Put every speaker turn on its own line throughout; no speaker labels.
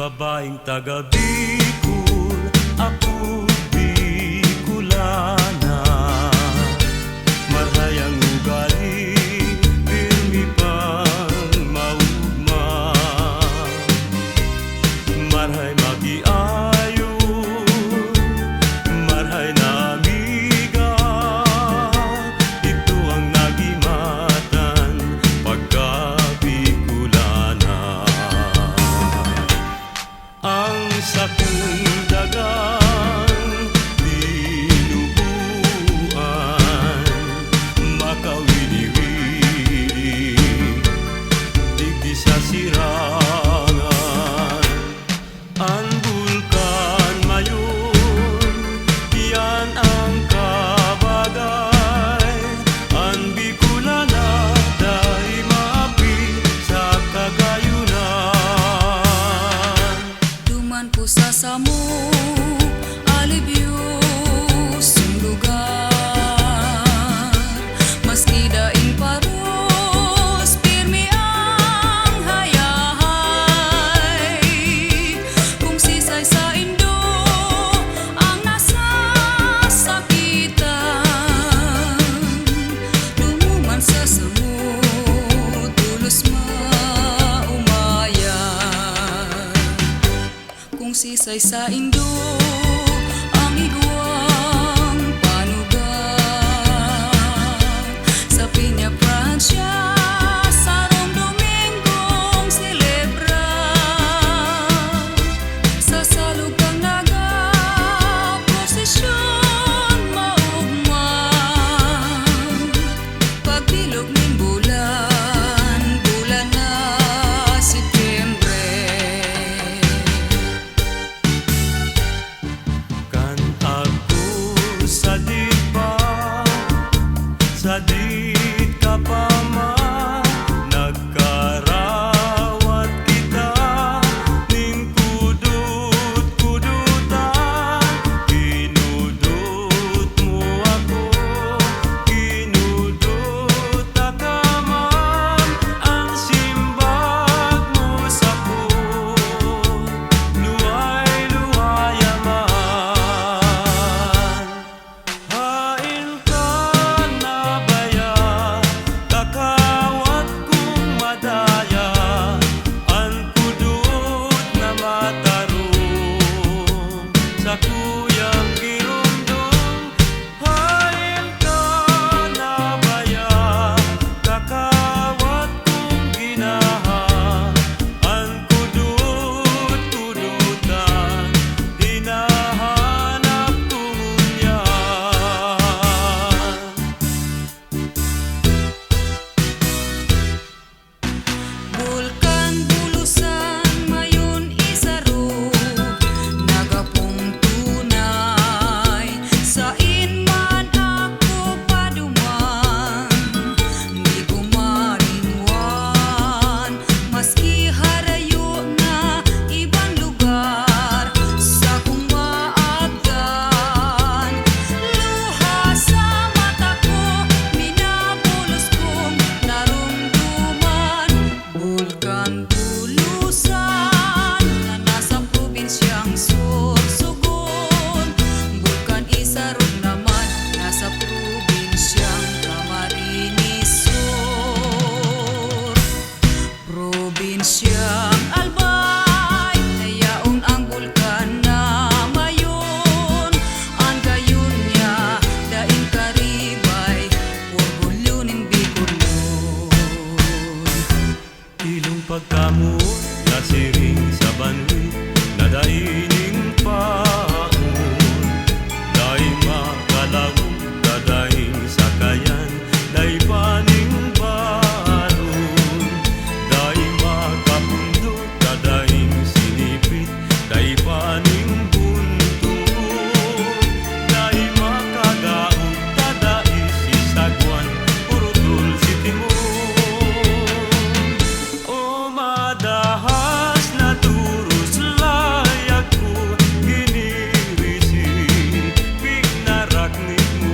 Babaeng taga Bicol, ako Bicolana. Marhayang ugali, pirmi pang maugma. Marhay magiayo, marhay na amiga. Ito ang nagimatan pagka Bicolana. Ang sakong dagang dinubuan, makawili-wili, digdi sa sirangan. Ang bulkan mayon, yan ang kabagay. Ang Bicolana, dahil maapi sa kagayunan.
Duman po sa samo, alibyo sing lugar. Maski daing paros, pirmi ang hayahay. Kung sisay sa Indo, ang nasasakitan. Dumuman sa samo, tulos maumayan. Kung sisay sa Indo, ang igwang panugang. Sa Piña Francia, sa Rome Domingong celebra. Sa salugang naga, prosesyon maugmang. Pagbilog ning bulan, bulan na Setyembre.
Sadit ka pa man, nagkarawat kita, ning kudut-kudutan. Kinudut mo ako, kinudut ka man, ang simbag mo sa ko, luway-luwaya man. Hain ka na baya, kakawat kong madaya, ang kudut na matarong sa kuyang girundong. Hain ka na baya, kakawat kong ginaha, ang kudut-kudutan, hinahanap kong unyan.
Bulkan bulusan mayon isarog, nagapong tunay. Sa inman ako paduman, di ko malinwan. Maski harayo na ibang lugar, sa kong maagdan. Luha sa mata ko, minabulos kong narumduman. Bulkan bulusan na nasa probinsyang Sorsogon. Bulkan isarog naman, nasa probinsyang Camarines Sur. Probinsyang Albay, nayaon ang bulkan na mayon. Ang gayon niya, daing karibay, orgulyo ning Bicolon.
Ilong pagkamo, nasiring sa banwi, nadaining paon. Dahil makalawong, dadaing sakayan, dahil paning baron. Dahil makapundo, dadaing sinipit, dahil paning buntun. Dahil makagaon, dadaing sisagwan, purutol si timon. O madahas na turus layag ko, ginirisi, pignarak ni mo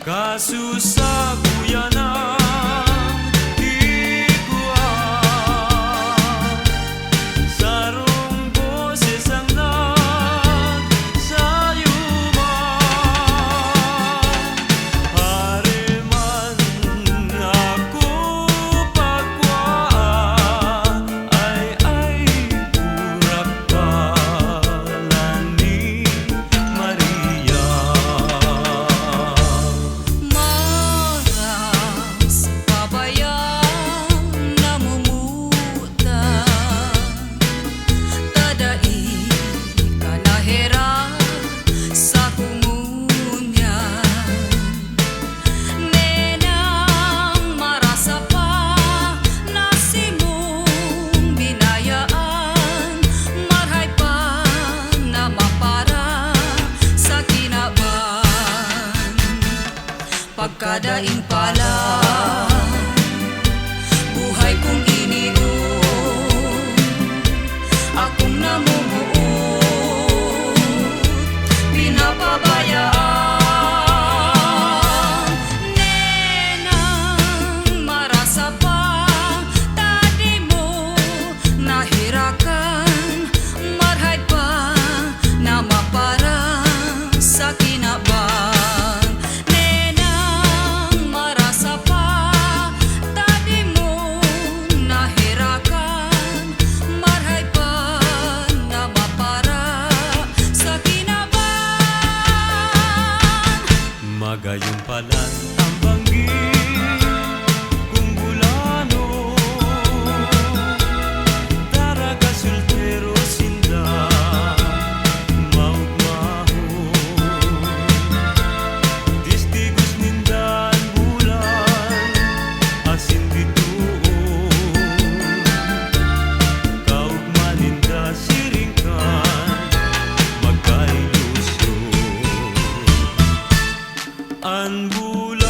Kasusabuyan ng higuan, sarong boses ang nagsayuman. Hariman ako pagkuhaan, ay urak palan ni Maria.
Maras pabayang namumutan, tadai kanahera sa kumunyan. Nenang marasa pa nasimong binayaan, marhay pa na mapara sa kinaban. Pagkadaing pala, buhay kong iniuon, akong namumuot, pinapabayaan. Nenang marasa pa, tadi mo nahirakan, marhay pa na mapara sa kinaban. Nenang marasa pa, tadi mo nahirakan, marhay pa na mapara sa kinaban.
Magayong palan ang banggit kung bulano, daraga sultero sinda maugmahon. Distigos nindan bulan asin bituon, kaugman ninda siringkan magkailusyon. Ang bulan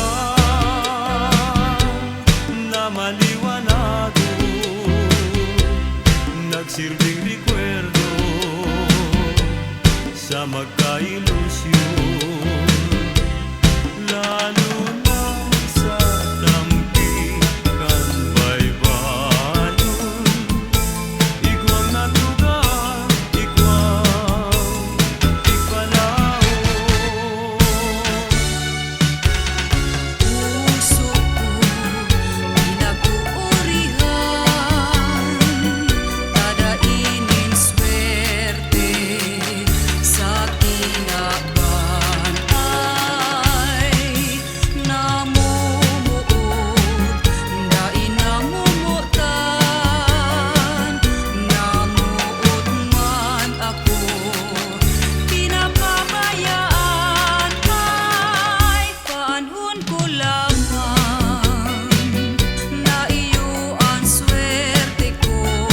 na maliwanado, nagsilbing rekwerdo sa magkailusyon. Lalo na sa tampikan baybayon, igwang natugang, igwang ipalaon.
Puso ko pinaguurihan, dadainin swerte sa kinaban. Ay namumuot, dain namumutan, namuot man ako, pinapabayaan. Ay paanhon ko lamang na iyo ang swerte ko,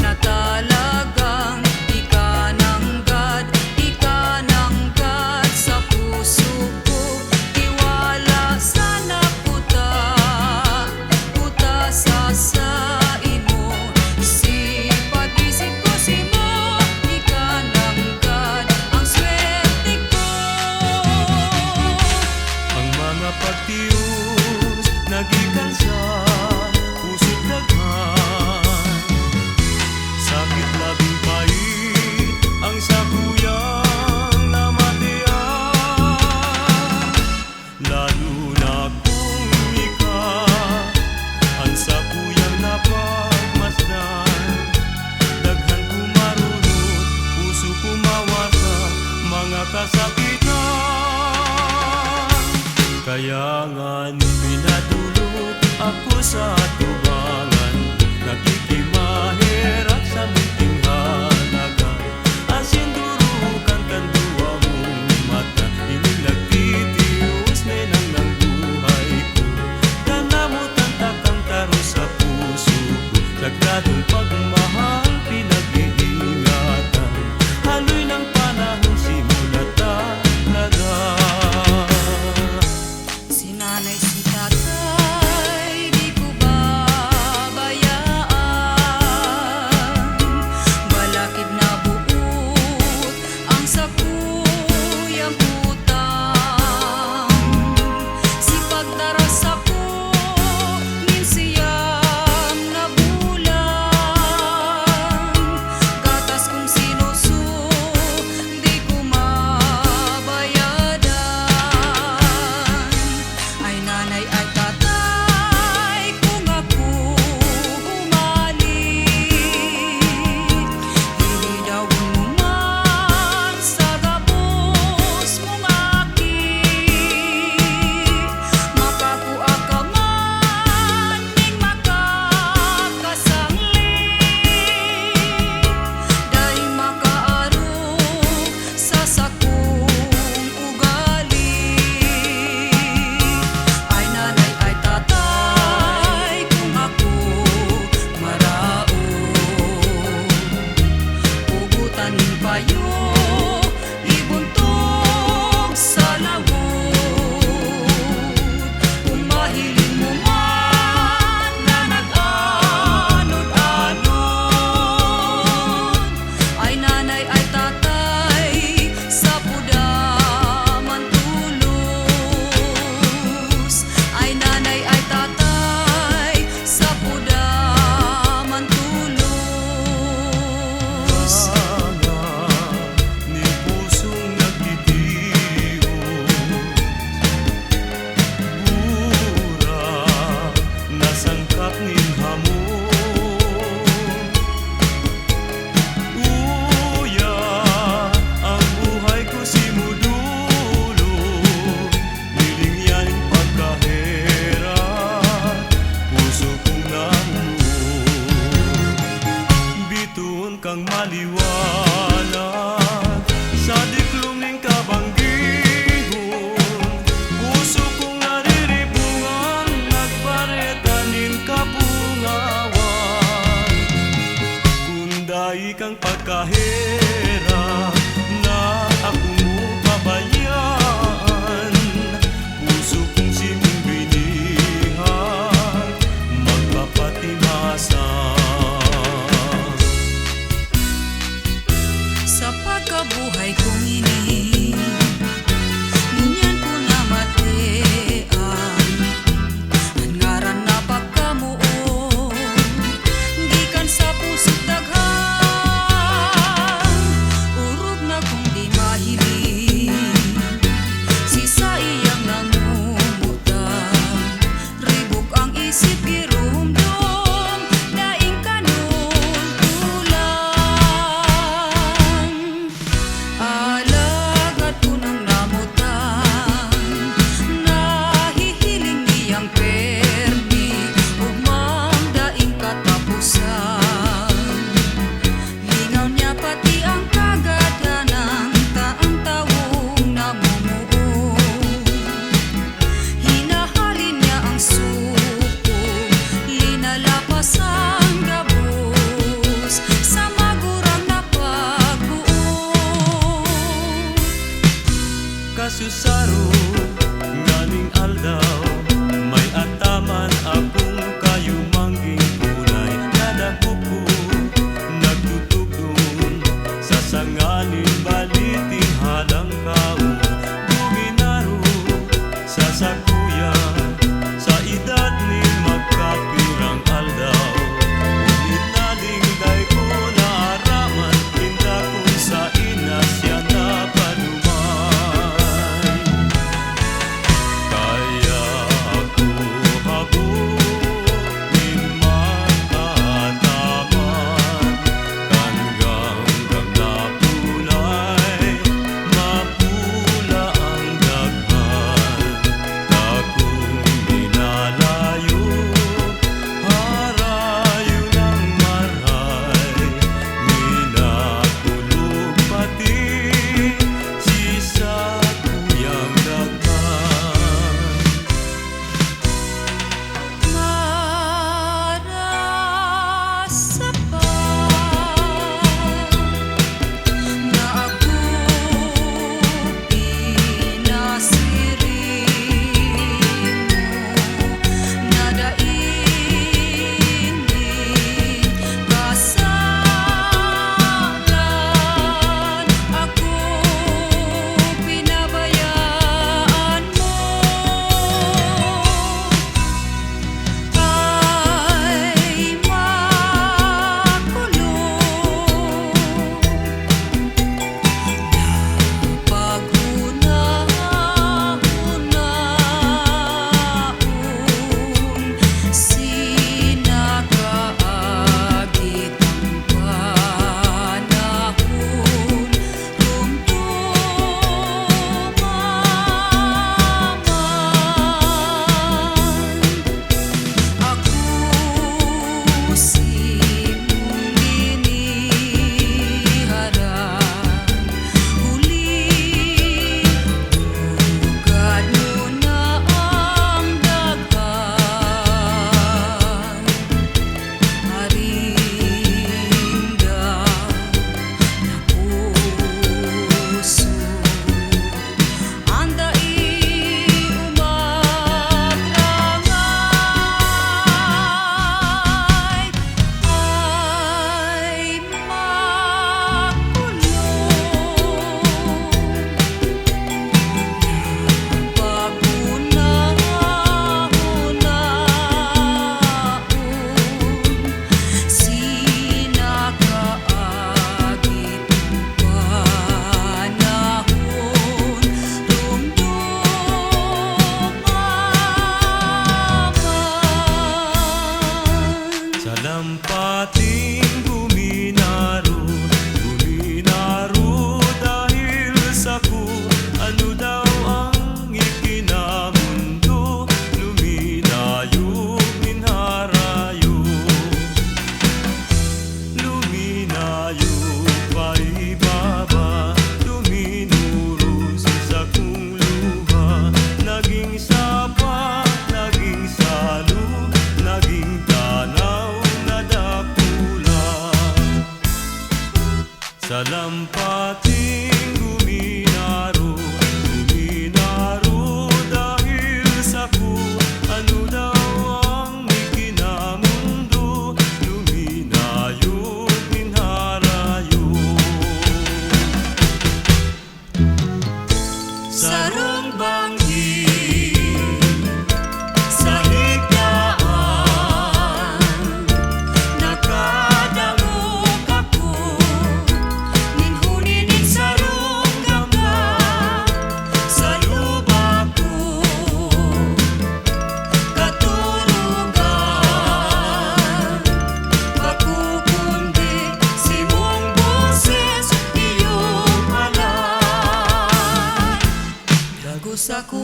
na talagang ikananggad sa puso ko. Tiwala sana puta, puta sa imo, sipag-isip ko simo, ikananggad ang swerte ko.
Ang mga pagtiyos nagikan sa puso't daghan, sakit labing pait ang sakuyang namatian. Lalo na kung ikaw ang sakuyang napagmasdan, daghan kumarunot, puso kumawasan mga kasakitan. Kaya nga pinadulot ako sa tubangan, nakikimahirap sa munting halaga. Asin durukan kandua mong mata, inilagtitius nenang ng buhay ko. Tanamutan takang taro sa puso ko, sagradong pagmahal pinag-iingatan. Haloy ng panahon simula talaga.
Si nanay, si tatay, di ko ba
kahera na ako mo pabayaan. Puso kong simong binihan magpapatimasa.
Sa pagkabuhay kong ini, ngunyan ko na matean ang ngaran na pagkamuo, gikan sa puso't daghan. Urog na kung di mahiling, si sa iyang nangungutang, ribok ang isip girumdum, daing kanon tulang. Alagad ko nang namutan, nahihiling niyang permi, ugmang daing katapusan. Lingaw niya pati ang kagadanan, taang tawong namumuo. Hinahalin niya ang suko, linalapas ang gabos, sa magurang na pagbuo.
Kasusaro nganing aldaw, may ataman akong kayumangging kulay. Nadako ko nagtutugtong sa sanganin baliting halang kaon. Duginaro sa sakuya, sa edad ni magkapirang aldaw. Ulit nalingday ko naaraman, tinda ko sa ina siya napadumay. Kaya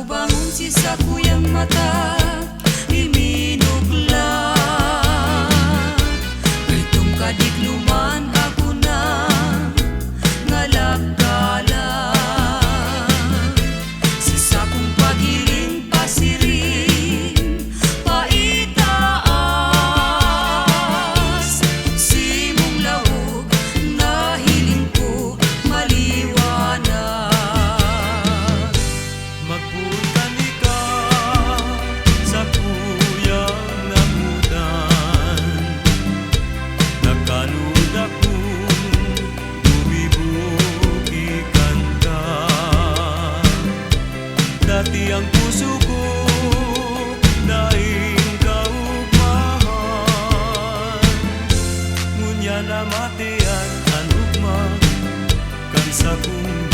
bangon si sa kuyang mata iminugla. Itong kadikluman ako na ngalagkala. Si sa kong pagiling pasirin paitaas. Si mong lawog na hiling ko maliwanag.
Magpunta ni ka sa kuyang namutan. Nakalud akong bumibukikan ka. Dati ang puso ko daing kaugmahan. Ngunya na matian anugma kan sa kong